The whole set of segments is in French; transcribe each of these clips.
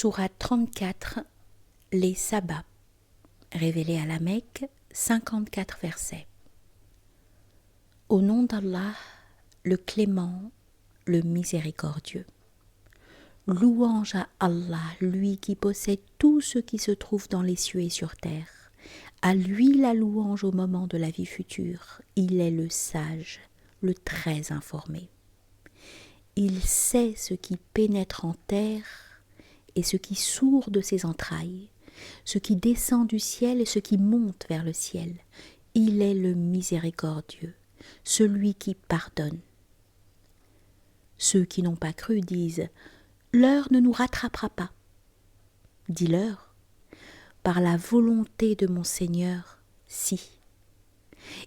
Sourate 34, les sabbats, révélés à la Mecque, 54 versets. Au nom d'Allah, le clément, le miséricordieux. Louange à Allah, lui qui possède tout ce qui se trouve dans les cieux et sur terre. À lui la louange au moment de la vie future. Il est le sage, le très informé. Il sait ce qui pénètre en terre et ce qui sourd de ses entrailles, ce qui descend du ciel et ce qui monte vers le ciel. Il est le miséricordieux, celui qui pardonne. Ceux qui n'ont pas cru disent « L'heure ne nous rattrapera pas ». Dis-leur « Par la volonté de mon Seigneur, si ».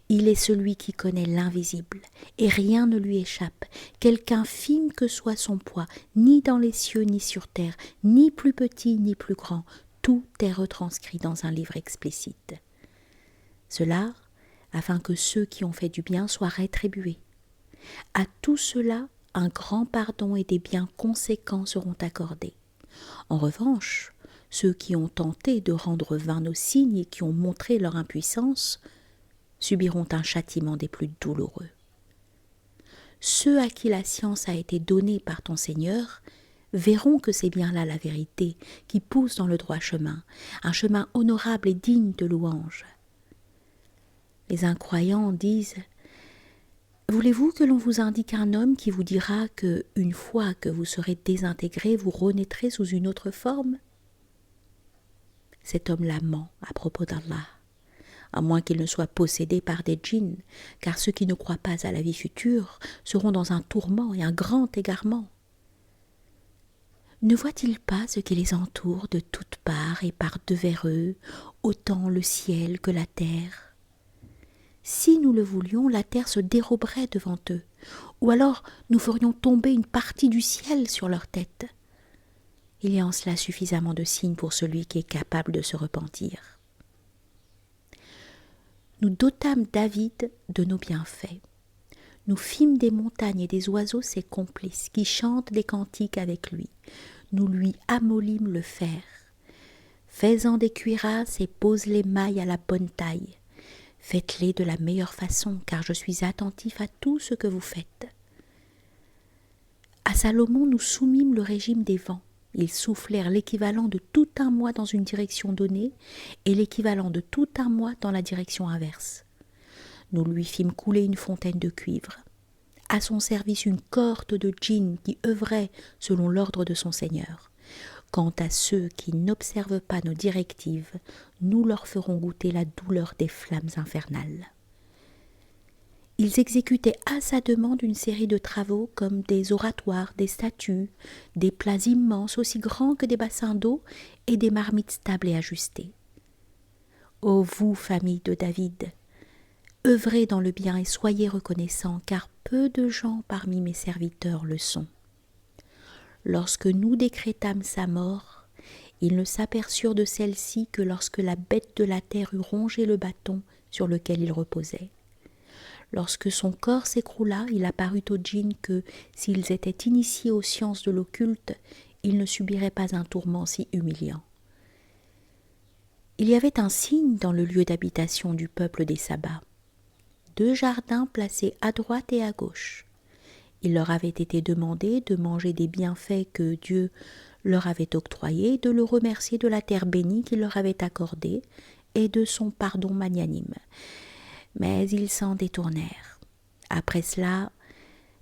Il est celui qui connaît l'invisible, et rien ne lui échappe, quelque infime que soit son poids, ni dans les cieux ni sur terre, ni plus petit ni plus grand, tout est retranscrit dans un livre explicite. Cela, afin que ceux qui ont fait du bien soient rétribués. À tout cela, un grand pardon et des biens conséquents seront accordés. En revanche, ceux qui ont tenté de rendre vains nos signes et qui ont montré leur impuissance, subiront un châtiment des plus douloureux. Ceux à qui la science a été donnée par ton Seigneur verront que c'est bien là la vérité qui pousse dans le droit chemin, un chemin honorable et digne de louange. Les incroyants disent « Voulez-vous que l'on vous indique un homme qui vous dira que, une fois que vous serez désintégrés, vous renaîtrez sous une autre forme ?» Cet homme-là ment à propos d'Allah, à moins qu'il ne soit possédé par des djinns, car ceux qui ne croient pas à la vie future seront dans un tourment et un grand égarement. Ne voient-ils pas ce qui les entoure de toutes parts et par devers eux, autant le ciel que la terre ? Si nous le voulions, la terre se déroberait devant eux, ou alors nous ferions tomber une partie du ciel sur leur tête. Il y a en cela suffisamment de signes pour celui qui est capable de se repentir. Nous dotâmes David de nos bienfaits. Nous fîmes des montagnes et des oiseaux ses complices, qui chantent des cantiques avec lui. Nous lui amollîmes le fer. Fais-en des cuirasses et pose les mailles à la bonne taille. Faites-les de la meilleure façon, car je suis attentif à tout ce que vous faites. À Salomon, nous soumîmes le régime des vents. Ils soufflèrent l'équivalent de tout un mois dans une direction donnée et l'équivalent de tout un mois dans la direction inverse. Nous lui fîmes couler une fontaine de cuivre. À son service une cohorte de djinns qui œuvraient selon l'ordre de son Seigneur. Quant à ceux qui n'observent pas nos directives, nous leur ferons goûter la douleur des flammes infernales. Ils exécutaient à sa demande une série de travaux comme des oratoires, des statues, des plats immenses aussi grands que des bassins d'eau et des marmites stables et ajustées. Ô vous, famille de David, œuvrez dans le bien et soyez reconnaissants, car peu de gens parmi mes serviteurs le sont. Lorsque nous décrétâmes sa mort, ils ne s'aperçurent de celle-ci que lorsque la bête de la terre eut rongé le bâton sur lequel il reposait. Lorsque son corps s'écroula, il apparut aux djinns que, s'ils étaient initiés aux sciences de l'occulte, ils ne subiraient pas un tourment si humiliant. Il y avait un signe dans le lieu d'habitation du peuple des sabbats. 2 jardins placés à droite et à gauche. Il leur avait été demandé de manger des bienfaits que Dieu leur avait octroyés, de le remercier de la terre bénie qu'il leur avait accordée et de son pardon magnanime. Mais ils s'en détournèrent. Après cela,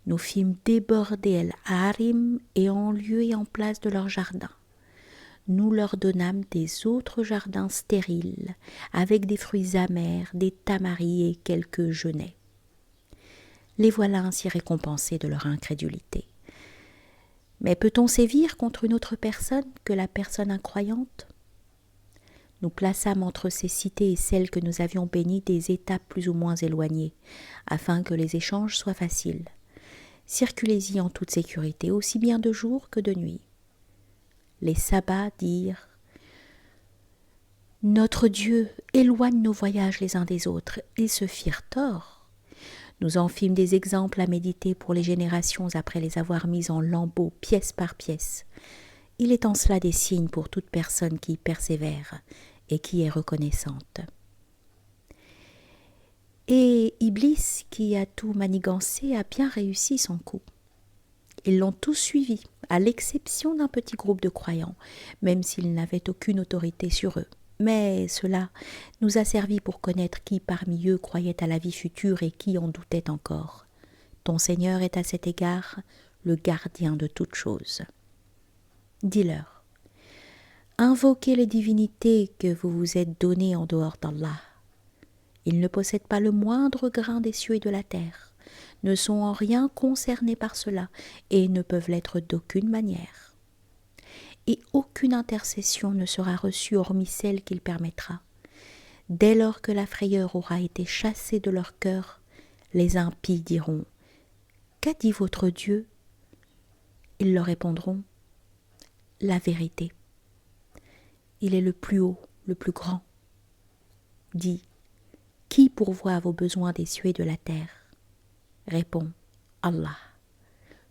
nous fîmes déborder El-Harim et en lieu et en place de leur jardin. Nous leur donnâmes des autres jardins stériles, avec des fruits amers, des tamaris et quelques genêts. Les voilà ainsi récompensés de leur incrédulité. Mais peut-on sévir contre une autre personne que la personne incroyante ? Nous plaçâmes entre ces cités et celles que nous avions bénies des étapes plus ou moins éloignées, afin que les échanges soient faciles. Circulez-y en toute sécurité, aussi bien de jour que de nuit. Les sabbats dirent « Notre Dieu éloigne nos voyages les uns des autres. » Ils se firent tort. Nous en fîmes des exemples à méditer pour les générations après les avoir mis en lambeaux, pièce par pièce. Il est en cela des signes pour toute personne qui persévère et qui est reconnaissante. Et Iblis, qui a tout manigancé, a bien réussi son coup. Ils l'ont tous suivi, à l'exception d'un petit groupe de croyants, même s'ils n'avaient aucune autorité sur eux. Mais cela nous a servi pour connaître qui parmi eux croyait à la vie future et qui en doutait encore. Ton Seigneur est à cet égard le gardien de toutes choses. Dis-leur, invoquez les divinités que vous vous êtes données en dehors d'Allah. Ils ne possèdent pas le moindre grain des cieux et de la terre, ne sont en rien concernés par cela et ne peuvent l'être d'aucune manière. Et aucune intercession ne sera reçue hormis celle qu'il permettra. Dès lors que la frayeur aura été chassée de leur cœur, les impies diront « Qu'a dit votre Dieu ?» Ils leur répondront « La vérité. Il est le plus haut, le plus grand. » Dis « Qui pourvoit à vos besoins des cieux et de la terre ?» Répond « Allah. »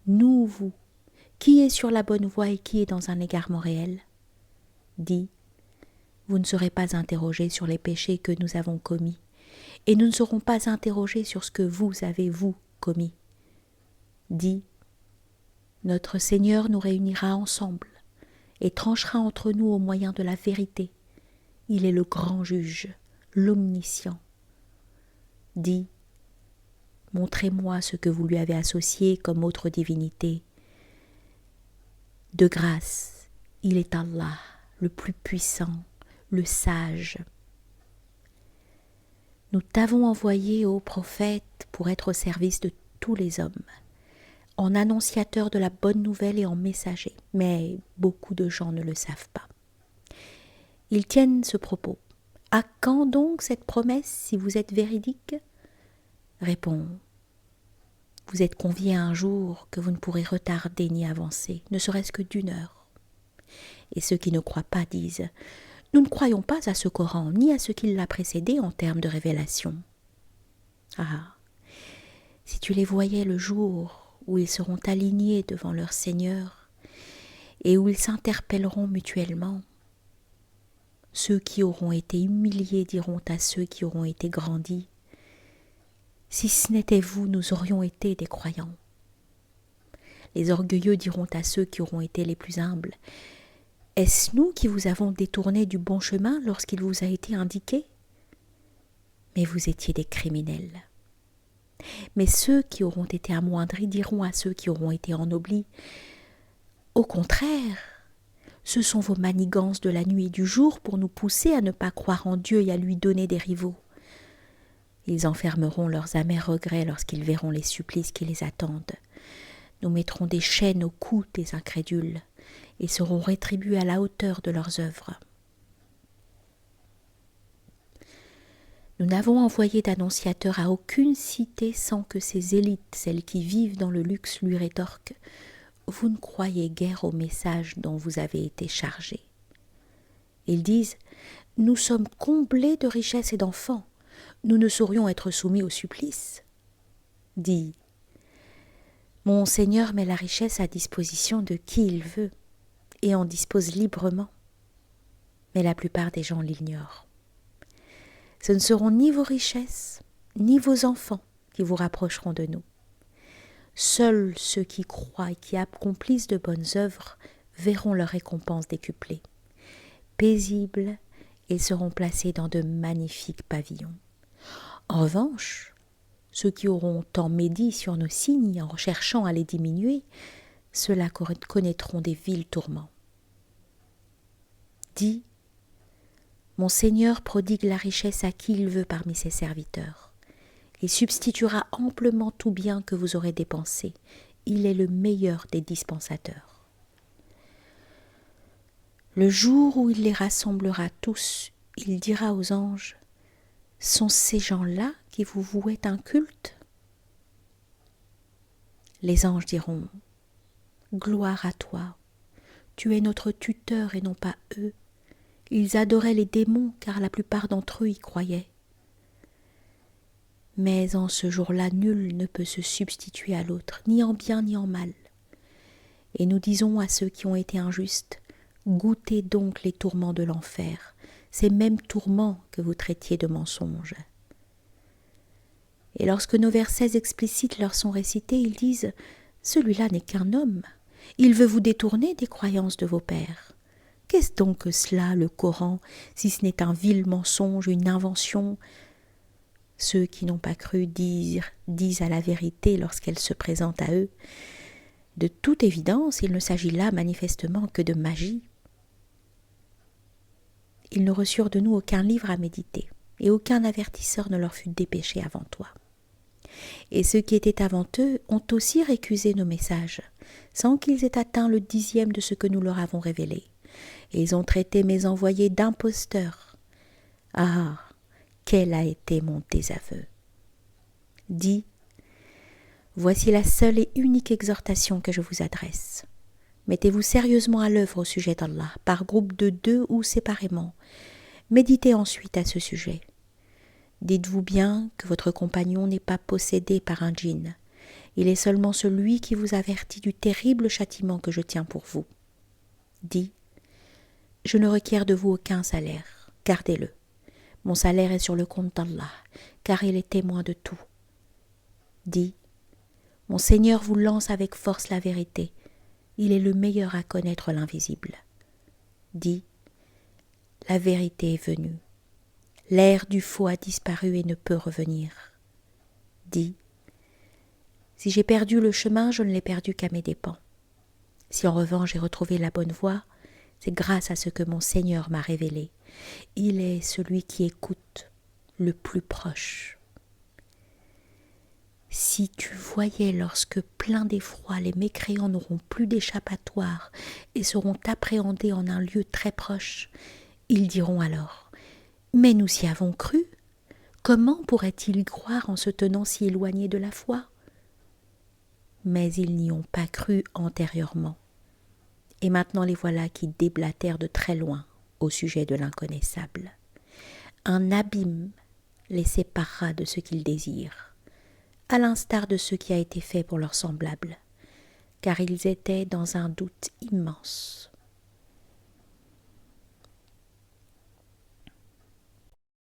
Nous, vous, qui est sur la bonne voie et qui est dans un égarement réel ? Dis « Vous ne serez pas interrogés sur les péchés que nous avons commis, et nous ne serons pas interrogés sur ce que vous avez, vous, commis. Dis « Notre Seigneur nous réunira ensemble et tranchera entre nous au moyen de la vérité. Il est le grand juge, l'omniscient. Dis « Montrez-moi ce que vous lui avez associé comme autre divinité. De grâce, il est Allah, le plus puissant, le sage. Nous t'avons envoyé, ô prophète, pour être au service de tous les hommes, en annonciateur de la bonne nouvelle et en messager, mais beaucoup de gens ne le savent pas. Ils tiennent ce propos. À quand donc cette promesse si vous êtes véridique ? Réponds. Vous êtes conviés à un jour que vous ne pourrez retarder ni avancer, ne serait-ce que d'1 heure. Et ceux qui ne croient pas disent « Nous ne croyons pas à ce Coran, ni à ce qui l'a précédé en termes de révélation. » Ah, si tu les voyais le jour où ils seront alignés devant leur Seigneur et où ils s'interpelleront mutuellement, ceux qui auront été humiliés diront à ceux qui auront été grandis, « Si ce n'était vous, nous aurions été des croyants. » Les orgueilleux diront à ceux qui auront été les plus humbles, « Est-ce nous qui vous avons détourné du bon chemin lorsqu'il vous a été indiqué ? Mais vous étiez des criminels. » Mais ceux qui auront été amoindris diront à ceux qui auront été ennoblis, « Au contraire, ce sont vos manigances de la nuit et du jour pour nous pousser à ne pas croire en Dieu et à lui donner des rivaux. » Ils enfermeront leurs amers regrets lorsqu'ils verront les supplices qui les attendent. Nous mettrons des chaînes au cou des incrédules et seront rétribués à la hauteur de leurs œuvres. Nous n'avons envoyé d'annonciateur à aucune cité sans que ses élites, celles qui vivent dans le luxe, lui rétorquent « Vous ne croyez guère au message dont vous avez été chargés. » Ils disent « Nous sommes comblés de richesses et d'enfants. Nous ne saurions être soumis au supplice. » Dis « Mon Seigneur met la richesse à disposition de qui il veut et en dispose librement. » Mais la plupart des gens l'ignorent. Ce ne seront ni vos richesses, ni vos enfants qui vous rapprocheront de nous. Seuls ceux qui croient et qui accomplissent de bonnes œuvres verront leur récompense décuplée. Paisibles, ils seront placés dans de magnifiques pavillons. En revanche, ceux qui auront tant médit sur nos signes en cherchant à les diminuer, ceux-là connaîtront des vils tourments. Dis, mon Seigneur prodigue la richesse à qui il veut parmi ses serviteurs. Il substituera amplement tout bien que vous aurez dépensé. Il est le meilleur des dispensateurs. Le jour où il les rassemblera tous, il dira aux anges, « Sont ces gens-là qui vous vouaient un culte ?» Les anges diront, « Gloire à toi, tu es notre tuteur et non pas eux. Ils adoraient les démons car la plupart d'entre eux y croyaient. » Mais en ce jour-là, nul ne peut se substituer à l'autre, ni en bien ni en mal. Et nous disons à ceux qui ont été injustes, Goûtez donc les tourments de l'enfer, ces mêmes tourments que vous traitiez de mensonges. Et lorsque nos versets explicites leur sont récités, ils disent « Celui-là n'est qu'un homme, il veut vous détourner des croyances de vos pères. » Qu'est-ce donc que cela, le Coran, si ce n'est un vil mensonge, une invention? Ceux qui n'ont pas cru disent à la vérité lorsqu'elle se présente à eux. De toute évidence, il ne s'agit là manifestement que de magie. Ils ne reçurent de nous aucun livre à méditer, et aucun avertisseur ne leur fut dépêché avant toi. Et ceux qui étaient avant eux ont aussi récusé nos messages, sans qu'ils aient atteint le 10e de ce que nous leur avons révélé. Et ils ont traité mes envoyés d'imposteurs. Ah, quel a été mon désaveu! Dis, voici la seule et unique exhortation que je vous adresse. Mettez-vous sérieusement à l'œuvre au sujet d'Allah, par groupe de 2 ou séparément. Méditez ensuite à ce sujet. Dites-vous bien que votre compagnon n'est pas possédé par un djinn. Il est seulement celui qui vous avertit du terrible châtiment que je tiens pour vous. Dis, je ne requiers de vous aucun salaire, gardez-le. Mon salaire est sur le compte d'Allah, car il est témoin de tout. Dis, mon Seigneur vous lance avec force la vérité, il est le meilleur à connaître l'invisible. Dis, la vérité est venue, l'ère du faux a disparu et ne peut revenir. Dis, si j'ai perdu le chemin, je ne l'ai perdu qu'à mes dépens. Si en revanche j'ai retrouvé la bonne voie, c'est grâce à ce que mon Seigneur m'a révélé. Il est celui qui écoute, le plus proche. Si tu voyais lorsque, pleins d'effroi, les mécréants n'auront plus d'échappatoire et seront appréhendés en un lieu très proche, ils diront alors « Mais nous y avons cru. Comment pourraient-ils y croire en se tenant si éloignés de la foi ?» Mais ils n'y ont pas cru antérieurement. Et maintenant les voilà qui déblatèrent de très loin au sujet de l'inconnaissable. Un abîme les séparera de ce qu'ils désirent, à l'instar de ce qui a été fait pour leurs semblables, car ils étaient dans un doute immense.